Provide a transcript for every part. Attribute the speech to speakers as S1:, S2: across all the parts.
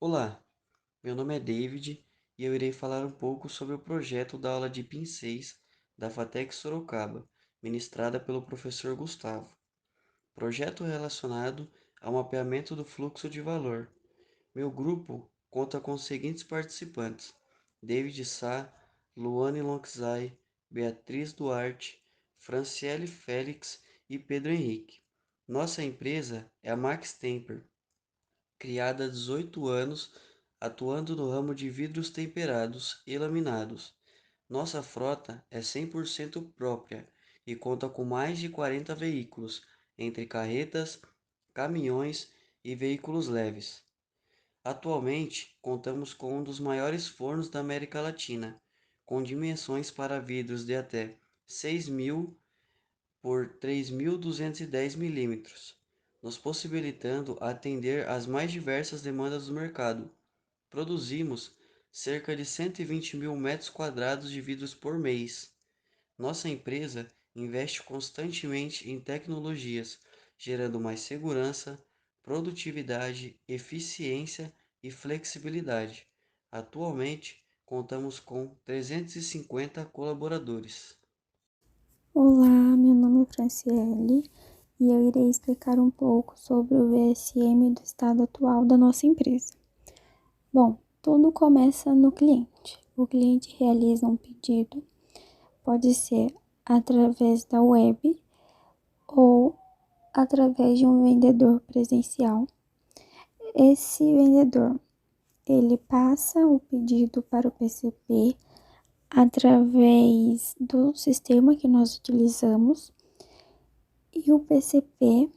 S1: Olá, meu nome é David e eu irei falar um pouco sobre o projeto da aula de Pincéis da FATEC Sorocaba, ministrada pelo professor Gustavo. Projeto relacionado ao mapeamento do fluxo de valor. Meu grupo conta com os seguintes participantes: David Sá, Luane Lonczai, Beatriz Duarte, Franciele Félix e Pedro Henrique. Nossa empresa é a Max Temper, criada há 18 anos, atuando no ramo de vidros temperados e laminados. Nossa frota é 100% própria e conta com mais de 40 veículos, entre carretas, caminhões e veículos leves. Atualmente, contamos com um dos maiores fornos da América Latina, com dimensões para vidros de até 6.000 por 3.210 milímetros, nos possibilitando atender às mais diversas demandas do mercado. Produzimos cerca de 120 mil metros quadrados de vidros por mês. Nossa empresa investe constantemente em tecnologias, gerando mais segurança, produtividade, eficiência e flexibilidade. Atualmente, contamos com 350 colaboradores.
S2: Olá, meu nome é Franciele e eu irei explicar um pouco sobre o VSM do estado atual da nossa empresa. Bom, tudo começa no cliente. O cliente realiza um pedido, pode ser através da web ou através de um vendedor presencial. Esse vendedor, ele passa o pedido para o PCP através do sistema que nós utilizamos. E o PCP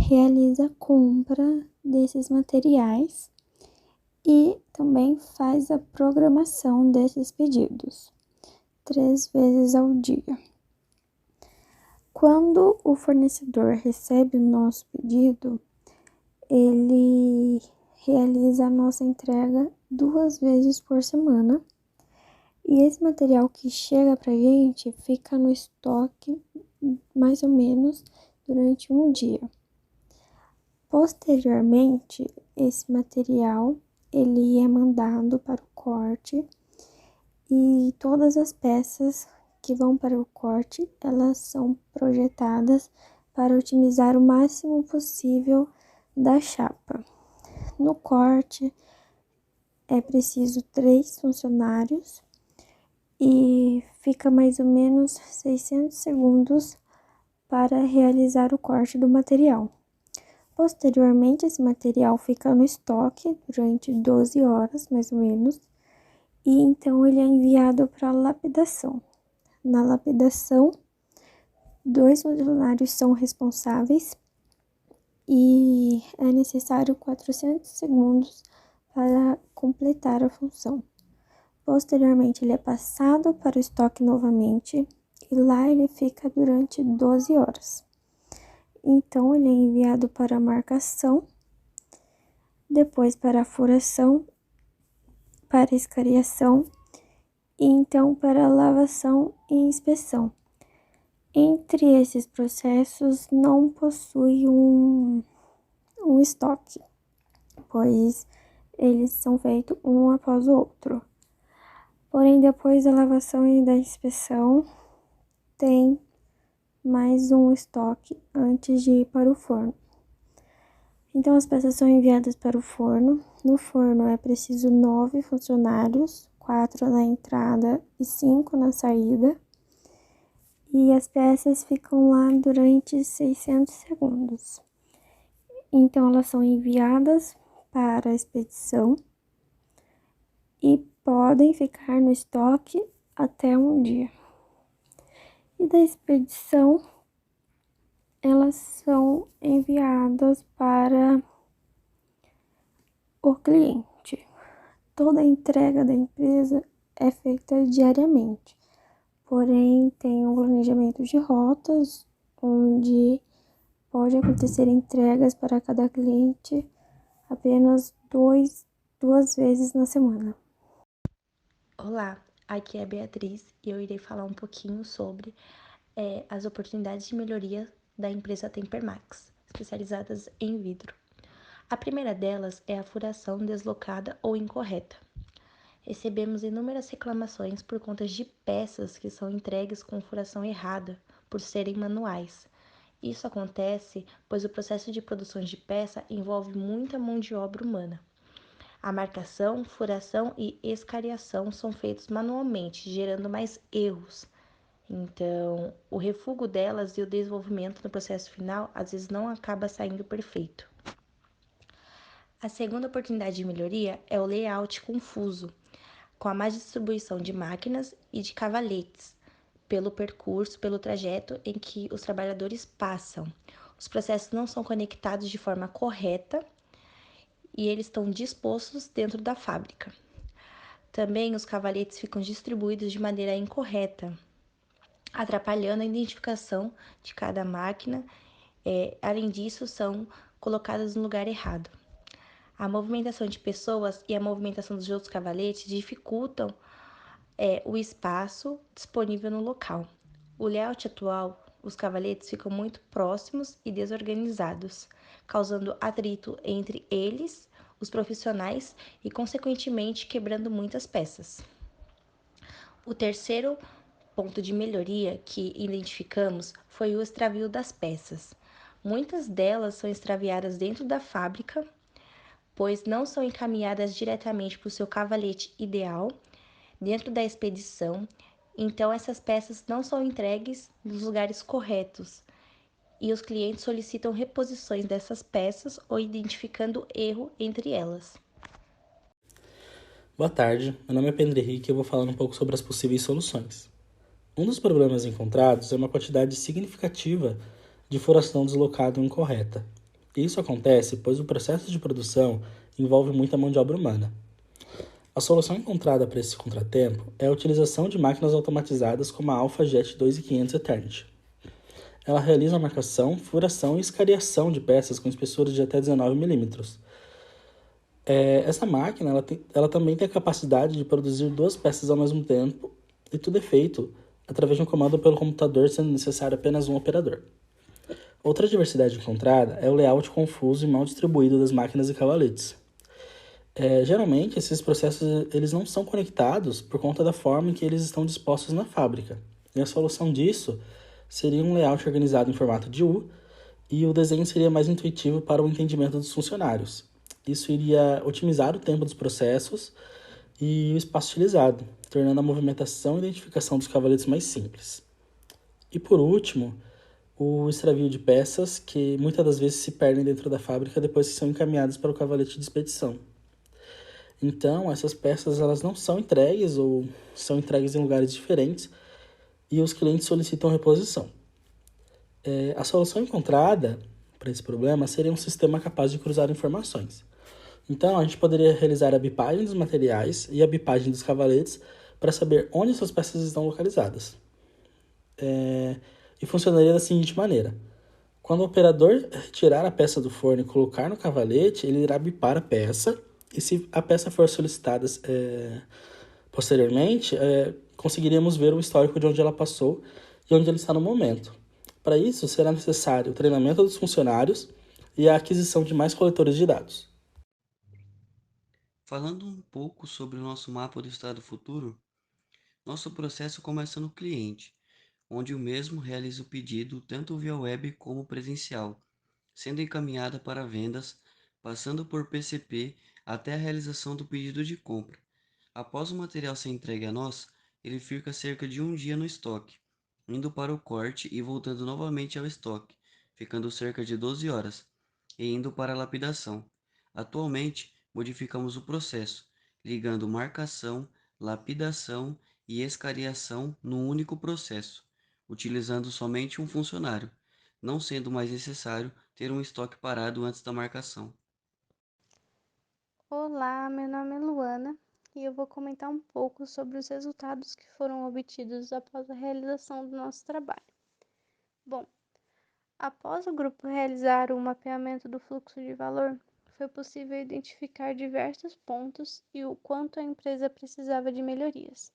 S2: realiza a compra desses materiais e também faz a programação desses pedidos 3 vezes ao dia. Quando o fornecedor recebe o nosso pedido, ele realiza a nossa entrega 2 vezes por semana. E esse material que chega para a gente fica no estoque mais ou menos durante um dia. Posteriormente, esse material ele é mandado para o corte e todas as peças que vão para o corte, elas são projetadas para otimizar o máximo possível da chapa. No corte é preciso 3 funcionários e fica mais ou menos 600 segundos para realizar o corte do material. Posteriormente, esse material fica no estoque durante 12 horas, mais ou menos, e então ele é enviado para lapidação. Na lapidação, 2 funcionários são responsáveis e é necessário 400 segundos para completar a função. Posteriormente, ele é passado para o estoque novamente e lá ele fica durante 12 horas. Então, ele é enviado para a marcação, depois para a furação, para a escariação e então para a lavação e inspeção. Entre esses processos, não possui um estoque, pois eles são feitos um após o outro. Porém, depois da lavação e da inspeção, tem mais um estoque antes de ir para o forno. Então, as peças são enviadas para o forno. No forno é preciso 9 funcionários, 4 na entrada e 5 na saída. E as peças ficam lá durante 600 segundos. Então, elas são enviadas para a expedição e podem ficar no estoque até um dia. E da expedição, elas são enviadas para o cliente. Toda a entrega da empresa é feita diariamente, porém tem um planejamento de rotas, onde pode acontecer entregas para cada cliente apenas 2 vezes na semana.
S3: Olá, aqui é a Beatriz e eu irei falar um pouquinho sobre as oportunidades de melhoria da empresa Tempermax, especializadas em vidro. A primeira delas é a furação deslocada ou incorreta. Recebemos inúmeras reclamações por conta de peças que são entregues com furação errada, por serem manuais. Isso acontece pois o processo de produção de peça envolve muita mão de obra humana. A marcação, furação e escariação são feitos manualmente, gerando mais erros. Então, o refugo delas e o desenvolvimento no processo final às vezes não acaba saindo perfeito. A segunda oportunidade de melhoria é o layout confuso, com a má distribuição de máquinas e de cavaletes pelo percurso, pelo trajeto em que os trabalhadores passam. Os processos não são conectados de forma correta e eles estão dispostos dentro da fábrica. Também os cavaletes ficam distribuídos de maneira incorreta, atrapalhando a identificação de cada máquina. Além disso, são colocadas no lugar errado. A movimentação de pessoas e a movimentação dos outros cavaletes dificultam o espaço disponível no local. O layout atual, os cavaletes ficam muito próximos e desorganizados, causando atrito entre eles, os profissionais, e, consequentemente, quebrando muitas peças. O terceiro ponto de melhoria que identificamos foi o extravio das peças. Muitas delas são extraviadas dentro da fábrica, pois não são encaminhadas diretamente para o seu cavalete ideal dentro da expedição, então essas peças não são entregues nos lugares corretos e os clientes solicitam reposições dessas peças ou identificando erro entre elas.
S4: Boa tarde, meu nome é Pedro Henrique e eu vou falar um pouco sobre as possíveis soluções. Um dos problemas encontrados é uma quantidade significativa de furação deslocada ou incorreta. E isso acontece pois o processo de produção envolve muita mão de obra humana. A solução encontrada para esse contratempo é a utilização de máquinas automatizadas como a AlphaJet 2500 Eternity. Ela realiza a marcação, furação e escariação de peças com espessuras de até 19 milímetros. Essa máquina ela também tem a capacidade de produzir 2 peças ao mesmo tempo e tudo é feito através de um comando pelo computador, sendo necessário apenas um operador. Outra diversidade encontrada é o layout confuso e mal distribuído das máquinas e cavaletes. Geralmente, esses processos eles não são conectados por conta da forma em que eles estão dispostos na fábrica. E a solução disso seria um layout organizado em formato de U e o desenho seria mais intuitivo para o entendimento dos funcionários. Isso iria otimizar o tempo dos processos e o espaço utilizado, tornando a movimentação e identificação dos cavaletes mais simples. E por último, o extravio de peças que muitas das vezes se perdem dentro da fábrica depois que são encaminhadas para o cavalete de expedição. Então, essas peças elas não são entregues ou são entregues em lugares diferentes e os clientes solicitam reposição. A solução encontrada para esse problema seria um sistema capaz de cruzar informações. Então, a gente poderia realizar a bipagem dos materiais e a bipagem dos cavaletes para saber onde essas peças estão localizadas. E funcionaria da seguinte maneira. Quando o operador retirar a peça do forno e colocar no cavalete, ele irá bipar a peça, e se a peça for solicitada posteriormente, conseguiríamos ver o histórico de onde ela passou e onde ela está no momento. Para isso, será necessário o treinamento dos funcionários e a aquisição de mais coletores de dados.
S1: Falando um pouco sobre o nosso mapa do estado futuro, nosso processo começa no cliente, onde o mesmo realiza o pedido tanto via web como presencial, sendo encaminhada para vendas, passando por PCP até a realização do pedido de compra. Após o material ser entregue a nós, ele fica cerca de um dia no estoque, indo para o corte e voltando novamente ao estoque, ficando cerca de 12 horas, e indo para a lapidação. Atualmente, modificamos o processo, ligando marcação, lapidação e escariação num único processo, utilizando somente um funcionário, não sendo mais necessário ter um estoque parado antes da marcação.
S5: Olá, meu nome é Luana e eu vou comentar um pouco sobre os resultados que foram obtidos após a realização do nosso trabalho. Bom, após o grupo realizar o mapeamento do fluxo de valor, foi possível identificar diversos pontos e o quanto a empresa precisava de melhorias.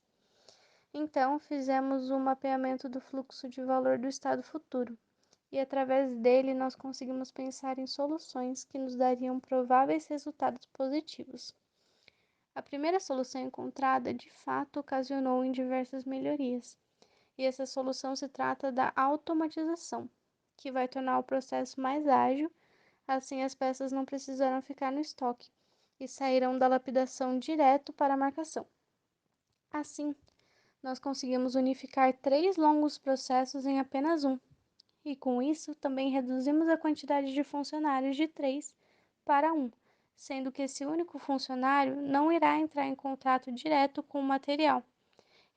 S5: Então, fizemos o mapeamento do fluxo de valor do estado futuro e através dele nós conseguimos pensar em soluções que nos dariam prováveis resultados positivos. A primeira solução encontrada, de fato, ocasionou em diversas melhorias, e essa solução se trata da automatização, que vai tornar o processo mais ágil, assim as peças não precisarão ficar no estoque e sairão da lapidação direto para a marcação. Assim, nós conseguimos unificar 3 longos processos em apenas um, e com isso também reduzimos a quantidade de funcionários de 3 para 1, sendo que esse único funcionário não irá entrar em contato direto com o material.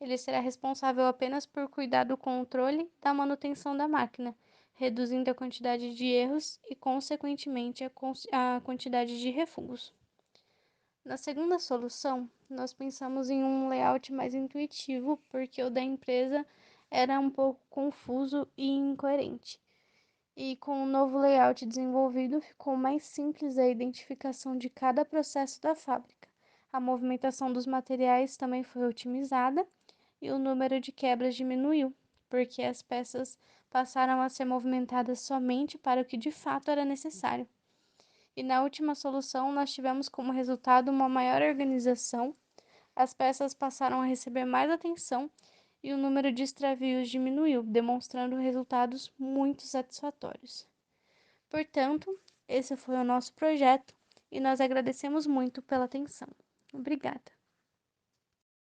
S5: Ele será responsável apenas por cuidar do controle e da manutenção da máquina, reduzindo a quantidade de erros e, consequentemente, a quantidade de refugos. Na segunda solução, nós pensamos em um layout mais intuitivo, porque o da empresa era um pouco confuso e incoerente. E com o novo layout desenvolvido, ficou mais simples a identificação de cada processo da fábrica. A movimentação dos materiais também foi otimizada e o número de quebras diminuiu, porque as peças passaram a ser movimentadas somente para o que de fato era necessário. E na última solução, nós tivemos como resultado uma maior organização, as peças passaram a receber mais atenção e o número de extravios diminuiu, demonstrando resultados muito satisfatórios. Portanto, esse foi o nosso projeto e nós agradecemos muito pela atenção. Obrigada.